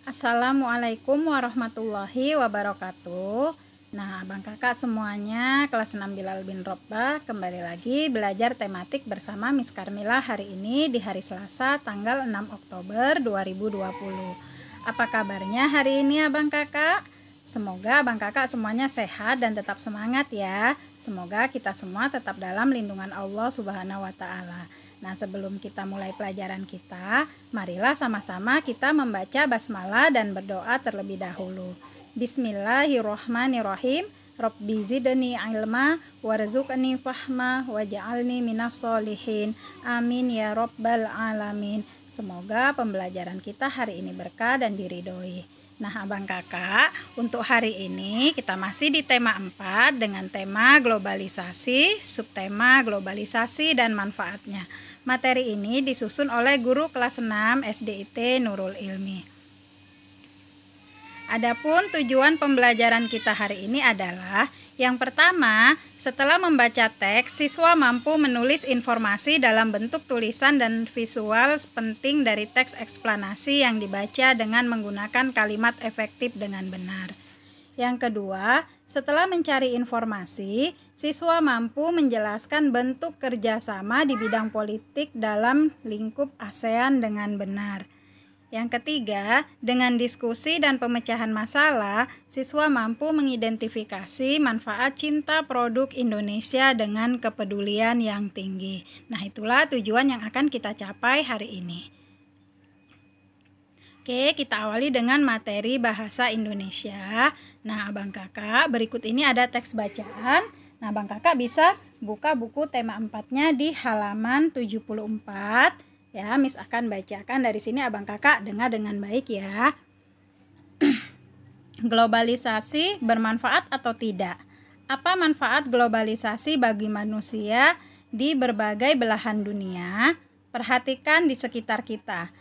Assalamualaikum warahmatullahi wabarakatuh. Nah, abang kakak semuanya kelas 6 Bilal bin Robbah kembali lagi belajar tematik bersama Miss Karmila hari ini di hari Selasa tanggal 6 Oktober 2020. Apa kabarnya hari ini abang kakak? Semoga abang kakak semuanya sehat dan tetap semangat ya. Semoga kita semua tetap dalam lindungan Allah Subhanahu wa Ta'ala. Nah, sebelum kita mulai pelajaran kita, marilah sama-sama kita membaca basmalah dan berdoa terlebih dahulu. Bismillahirrohmanirrohim. Rabbi zidni ilma warzuqni fahma waj'alni minas solihin. Amin ya rabbal alamin. Semoga pembelajaran kita hari ini berkah dan diridhoi. Nah, abang kakak, untuk hari ini kita masih di tema 4 dengan tema globalisasi, subtema globalisasi dan manfaatnya. Materi ini disusun oleh guru kelas 6 SDIT Nurul Ilmi. Adapun tujuan pembelajaran kita hari ini adalah yang pertama, setelah membaca teks, siswa mampu menulis informasi dalam bentuk tulisan dan visual penting dari teks eksplanasi yang dibaca dengan menggunakan kalimat efektif dengan benar. Yang kedua, setelah mencari informasi, siswa mampu menjelaskan bentuk kerjasama di bidang politik dalam lingkup ASEAN dengan benar. Yang ketiga, dengan diskusi dan pemecahan masalah, siswa mampu mengidentifikasi manfaat cinta produk Indonesia dengan kepedulian yang tinggi. Nah, itulah tujuan yang akan kita capai hari ini. Oke, kita awali dengan materi bahasa Indonesia. Nah, abang kakak, berikut ini ada teks bacaan. Nah, abang kakak bisa buka buku tema 4-nya di halaman 74. Ya, Miss akan bacakan dari sini, abang kakak dengar dengan baik ya. Globalisasi bermanfaat atau tidak? Apa manfaat globalisasi bagi manusia di berbagai belahan dunia? Perhatikan di sekitar kita.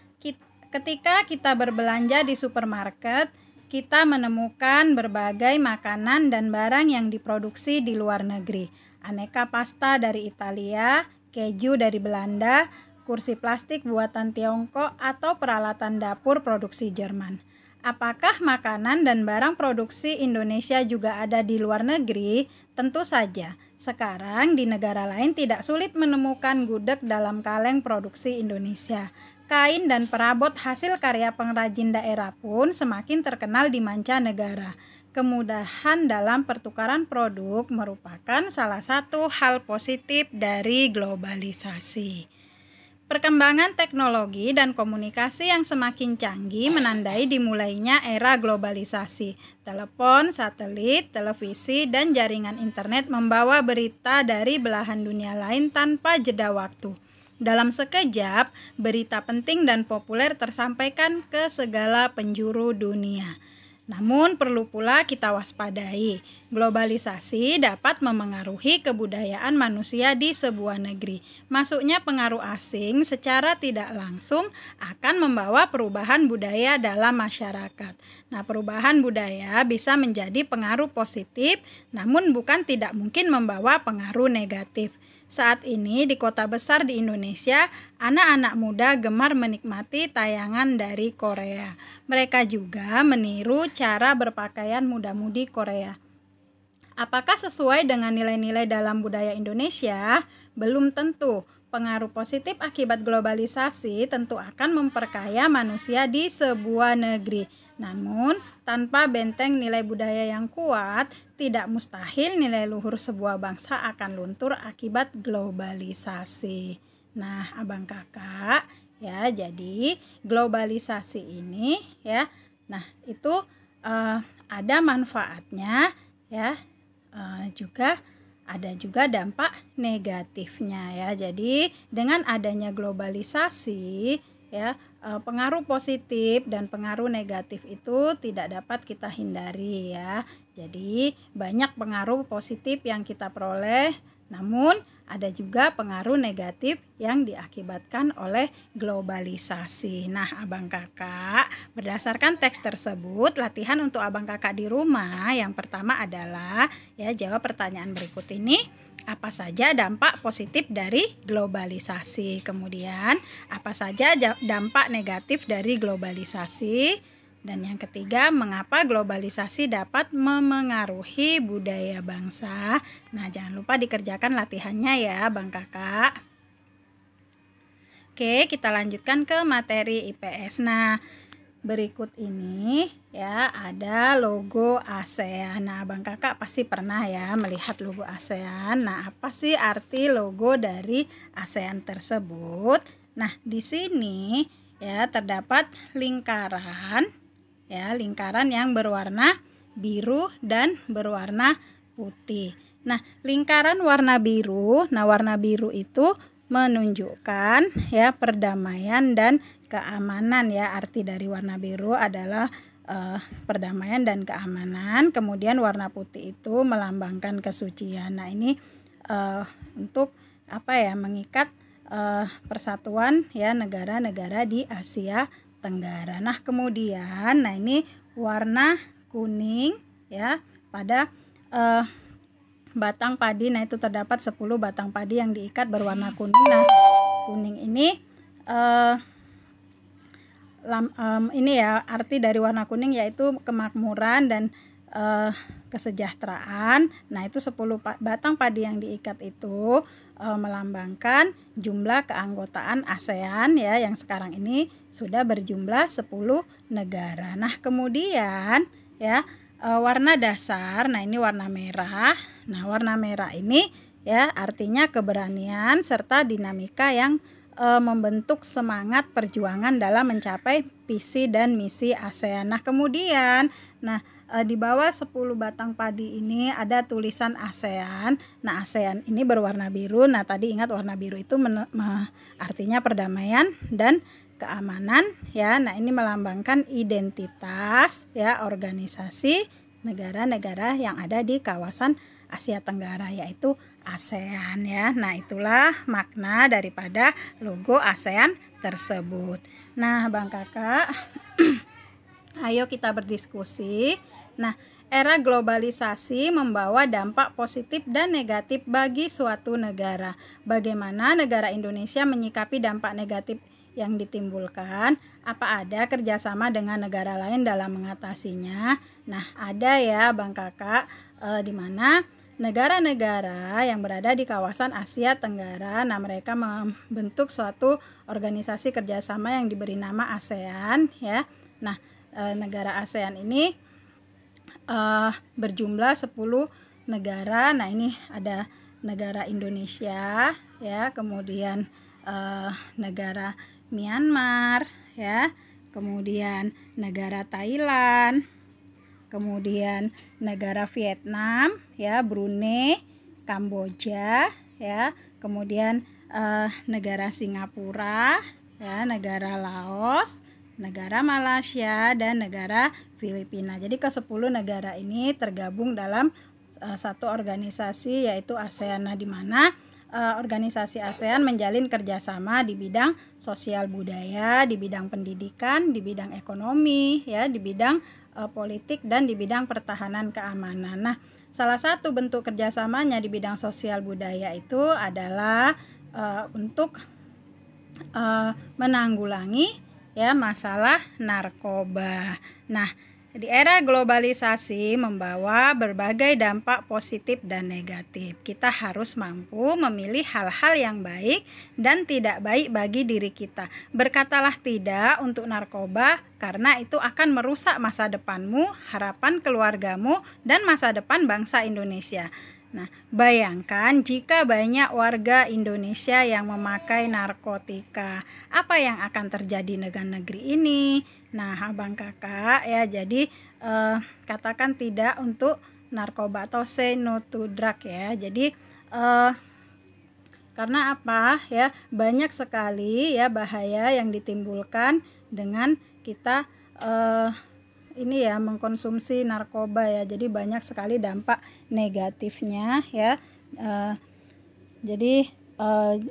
Ketika kita berbelanja di supermarket, kita menemukan berbagai makanan dan barang yang diproduksi di luar negeri. Aneka pasta dari Italia, keju dari Belanda, kursi plastik buatan Tiongkok, atau peralatan dapur produksi Jerman. Apakah makanan dan barang produksi Indonesia juga ada di luar negeri? Tentu saja. Sekarang di negara lain tidak sulit menemukan gudeg dalam kaleng produksi Indonesia. Kain dan perabot hasil karya pengrajin daerah pun semakin terkenal di mancanegara. Kemudahan dalam pertukaran produk merupakan salah satu hal positif dari globalisasi. Perkembangan teknologi dan komunikasi yang semakin canggih menandai dimulainya era globalisasi. Telepon, satelit, televisi, dan jaringan internet membawa berita dari belahan dunia lain tanpa jeda waktu. Dalam sekejap, berita penting dan populer tersampaikan ke segala penjuru dunia. Namun perlu pula kita waspadai, globalisasi dapat memengaruhi kebudayaan manusia di sebuah negeri. Masuknya pengaruh asing secara tidak langsung akan membawa perubahan budaya dalam masyarakat. Nah, perubahan budaya bisa menjadi pengaruh positif, namun bukan tidak mungkin membawa pengaruh negatif. Saat ini di kota besar di Indonesia, anak-anak muda gemar menikmati tayangan dari Korea. Mereka juga meniru cara berpakaian muda-mudi Korea. Apakah sesuai dengan nilai-nilai dalam budaya Indonesia? Belum tentu. Pengaruh positif akibat globalisasi tentu akan memperkaya manusia di sebuah negeri. Namun, tanpa benteng nilai budaya yang kuat, tidak mustahil nilai luhur sebuah bangsa akan luntur akibat globalisasi. Nah, abang kakak, ya, jadi globalisasi ini ya, nah itu ada manfaatnya ya, ada juga dampak negatifnya ya. Jadi dengan adanya globalisasi ya, pengaruh positif dan pengaruh negatif itu tidak dapat kita hindari ya. Jadi banyak pengaruh positif yang kita peroleh, namun ada juga pengaruh negatif yang diakibatkan oleh globalisasi. Nah, abang kakak, berdasarkan teks tersebut, latihan untuk abang kakak di rumah yang pertama adalah ya, jawab pertanyaan berikut ini. Apa saja dampak positif dari globalisasi? Kemudian, apa saja dampak negatif dari globalisasi? Dan yang ketiga, mengapa globalisasi dapat memengaruhi budaya bangsa. Nah, jangan lupa dikerjakan latihannya ya, Bang Kakak. Oke, kita lanjutkan ke materi IPS. Nah, berikut ini ya ada logo ASEAN. Nah, Bang Kakak pasti pernah ya melihat logo ASEAN. Nah, apa sih arti logo dari ASEAN tersebut? Nah, di sini ya terdapat lingkaran yang berwarna biru dan berwarna putih. Nah, lingkaran warna biru, warna biru itu menunjukkan ya perdamaian dan keamanan ya. Arti dari warna biru adalah perdamaian dan keamanan. Kemudian warna putih itu melambangkan kesucian. Nah, ini untuk mengikat persatuan ya negara-negara di Asia Tenggara. Nah, kemudian ini warna kuning ya pada batang padi. Nah, itu terdapat 10 batang padi yang diikat berwarna kuning. Nah, kuning ini ini ya arti dari warna kuning yaitu kemakmuran dan kesejahteraan. Nah, itu 10 batang padi yang diikat itu melambangkan jumlah keanggotaan ASEAN ya, yang sekarang ini sudah berjumlah 10 negara. Nah, kemudian ya warna dasar, nah ini warna merah. Nah, warna merah ini ya artinya keberanian serta dinamika yang membentuk semangat perjuangan dalam mencapai visi dan misi ASEAN. Nah, kemudian di bawah 10 batang padi ini ada tulisan ASEAN. Nah, ASEAN ini berwarna biru. Nah, tadi ingat warna biru itu artinya perdamaian dan keamanan ya. Nah, ini melambangkan identitas ya organisasi negara-negara yang ada di kawasan Asia Tenggara, yaitu ASEAN ya. Nah, itulah makna daripada logo ASEAN tersebut. Nah, Bang Kakak, ayo kita berdiskusi. Nah, era globalisasi membawa dampak positif dan negatif bagi suatu negara. Bagaimana negara Indonesia menyikapi dampak negatif yang ditimbulkan? Apa ada kerjasama dengan negara lain dalam mengatasinya? Nah, ada ya Bang Kakak, di mana negara-negara yang berada di kawasan Asia Tenggara, nah mereka membentuk suatu organisasi kerjasama yang diberi nama ASEAN ya. Nah, negara ASEAN ini berjumlah 10 negara. Nah, ini ada negara Indonesia ya, kemudian negara Myanmar ya, kemudian negara Thailand, kemudian negara Vietnam ya, Brunei, Kamboja ya, kemudian negara Singapura ya, negara Laos, negara Malaysia, dan negara Filipina. Jadi ke 10 negara ini tergabung dalam satu organisasi yaitu ASEAN. Nah, di mana organisasi ASEAN menjalin kerjasama di bidang sosial budaya, di bidang pendidikan, di bidang ekonomi ya, di bidang politik, dan di bidang pertahanan keamanan. Nah, salah satu bentuk kerjasamanya di bidang sosial budaya itu adalah untuk menanggulangi ya masalah narkoba. Nah, di era globalisasi membawa berbagai dampak positif dan negatif. Kita harus mampu memilih hal-hal yang baik dan tidak baik bagi diri kita. Berkatalah tidak untuk narkoba, karena itu akan merusak masa depanmu, harapan keluargamu, dan masa depan bangsa Indonesia. Nah, bayangkan jika banyak warga Indonesia yang memakai narkotika, apa yang akan terjadi dengan negeri ini? Nah, Abang Kakak ya, jadi katakan tidak untuk narkoba atau say no to drug ya. Jadi karena apa ya, banyak sekali ya bahaya yang ditimbulkan dengan kita ini ya mengkonsumsi narkoba ya. Jadi banyak sekali dampak negatifnya ya. Jadi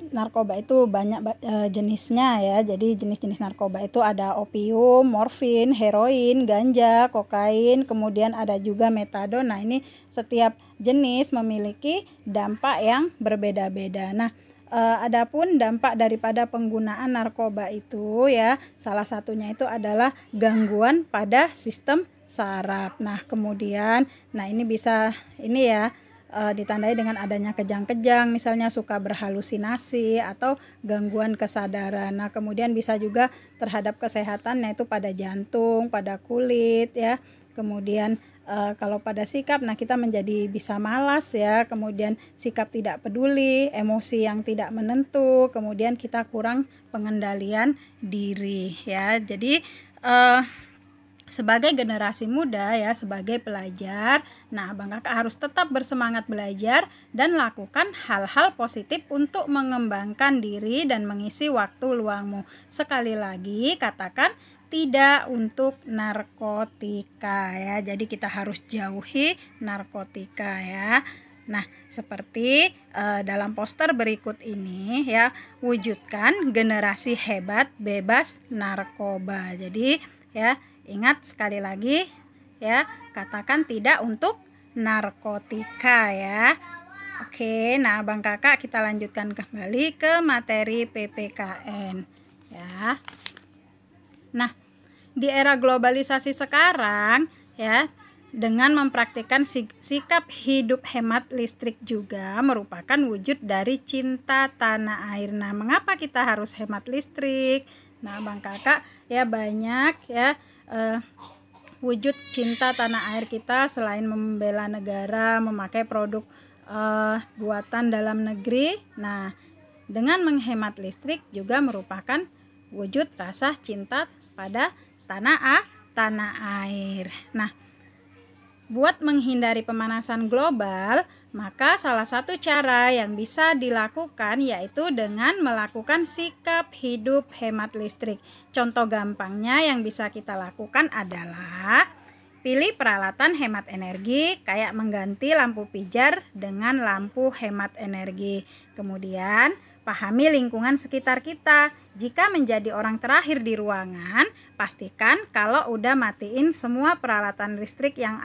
narkoba itu banyak jenisnya ya. Jadi jenis-jenis narkoba itu ada opium, morfin, heroin, ganja, kokain, kemudian ada juga metadon. Nah, ini setiap jenis memiliki dampak yang berbeda-beda. Nah, Adapun dampak daripada penggunaan narkoba itu ya, salah satunya itu adalah gangguan pada sistem saraf. Nah, kemudian ini bisa ditandai dengan adanya kejang-kejang, misalnya suka berhalusinasi atau gangguan kesadaran. Nah, kemudian bisa juga terhadap kesehatan, yaitu pada jantung, pada kulit ya. Kemudian kalau pada sikap, kita menjadi bisa malas ya, kemudian sikap tidak peduli, emosi yang tidak menentu, kemudian kita kurang pengendalian diri ya. Jadi sebagai generasi muda ya, sebagai pelajar, Abang Kakak harus tetap bersemangat belajar dan lakukan hal-hal positif untuk mengembangkan diri dan mengisi waktu luangmu. Sekali lagi katakan tidak untuk narkotika ya. Jadi kita harus jauhi narkotika ya. Nah, seperti dalam poster berikut ini ya, wujudkan generasi hebat bebas narkoba. Jadi ya, ingat sekali lagi ya, katakan tidak untuk narkotika ya. Oke, Abang Kakak kita lanjutkan kembali ke materi PPKN ya. Nah, di era globalisasi sekarang ya, dengan mempraktikkan sikap hidup hemat listrik juga merupakan wujud dari cinta tanah air. Nah, mengapa kita harus hemat listrik? Abang Kakak ya, banyak ya wujud cinta tanah air kita selain membela negara, memakai produk buatan dalam negeri. Nah, dengan menghemat listrik juga merupakan wujud rasa cinta pada tanah air. Nah, buat menghindari pemanasan global, maka salah satu cara yang bisa dilakukan yaitu dengan melakukan sikap hidup hemat listrik. Contoh gampangnya yang bisa kita lakukan adalah pilih peralatan hemat energi, kayak mengganti lampu pijar dengan lampu hemat energi. Kemudian pahami lingkungan sekitar kita. Jika menjadi orang terakhir di ruangan, pastikan kalau udah matiin semua peralatan listrik yang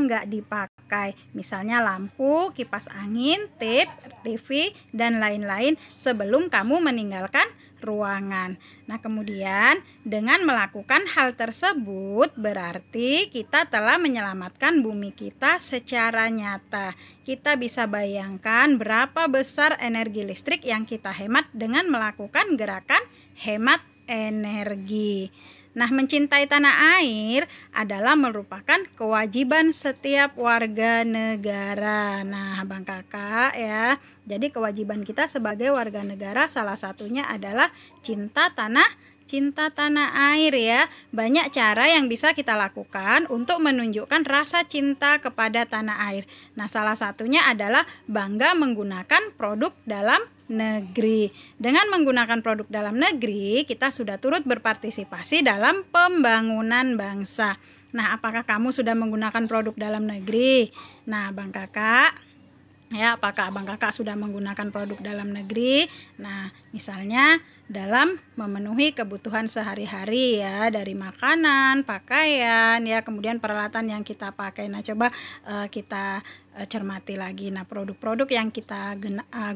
nggak dipakai. Misalnya lampu, kipas angin, tape, TV, dan lain-lain sebelum kamu meninggalkan ruangan. Nah, kemudian dengan melakukan hal tersebut berarti kita telah menyelamatkan bumi kita secara nyata. Kita bisa bayangkan berapa besar energi listrik yang kita hemat dengan melakukan gerakan hemat energi. Nah, mencintai tanah air adalah merupakan kewajiban setiap warga negara. Nah, Abang Kakak ya, jadi kewajiban kita sebagai warga negara salah satunya adalah cinta tanah air ya. Banyak cara yang bisa kita lakukan untuk menunjukkan rasa cinta kepada tanah air. Nah, salah satunya adalah bangga menggunakan produk dalam negeri. Dengan menggunakan produk dalam negeri, kita sudah turut berpartisipasi dalam pembangunan bangsa. Nah, apakah kamu sudah menggunakan produk dalam negeri? Nah, Abang Kakak ya, apakah Abang Kakak sudah menggunakan produk dalam negeri? Nah, misalnya dalam memenuhi kebutuhan sehari-hari ya, dari makanan, pakaian ya, kemudian peralatan yang kita pakai. Nah, coba kita cermati lagi. Nah, produk-produk yang kita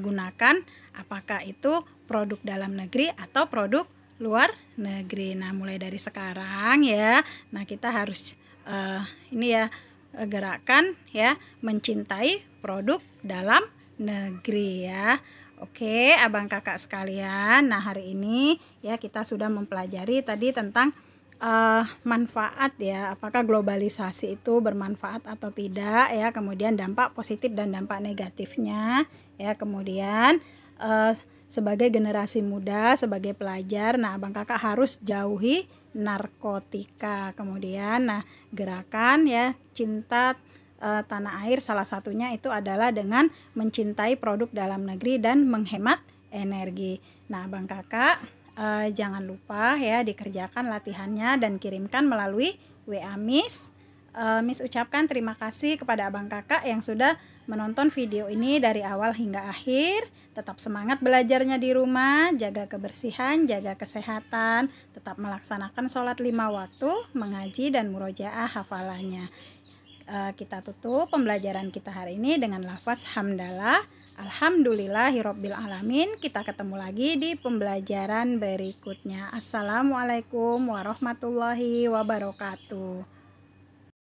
gunakan, apakah itu produk dalam negeri atau produk luar negeri? Nah, mulai dari sekarang ya, nah kita harus gerakan ya, mencintai produk dalam negeri ya. Oke, Abang Kakak sekalian. Nah, hari ini ya kita sudah mempelajari tadi tentang manfaat ya, apakah globalisasi itu bermanfaat atau tidak ya, kemudian dampak positif dan dampak negatifnya ya, kemudian sebagai generasi muda, sebagai pelajar, nah Abang Kakak harus jauhi narkotika. Kemudian gerakan ya cinta tanah air salah satunya itu adalah dengan mencintai produk dalam negeri dan menghemat energi. Nah, Abang Kakak jangan lupa ya dikerjakan latihannya dan kirimkan melalui WA Miss. Miss ucapkan terima kasih kepada Abang Kakak yang sudah menonton video ini dari awal hingga akhir. Tetap semangat belajarnya di rumah, jaga kebersihan, jaga kesehatan, tetap melaksanakan sholat 5 waktu, mengaji dan murojaah hafalannya. Kita tutup pembelajaran kita hari ini dengan lafaz hamdalah. Alhamdulillahirabbil alamin. Kita ketemu lagi di pembelajaran berikutnya. Assalamualaikum warahmatullahi wabarakatuh.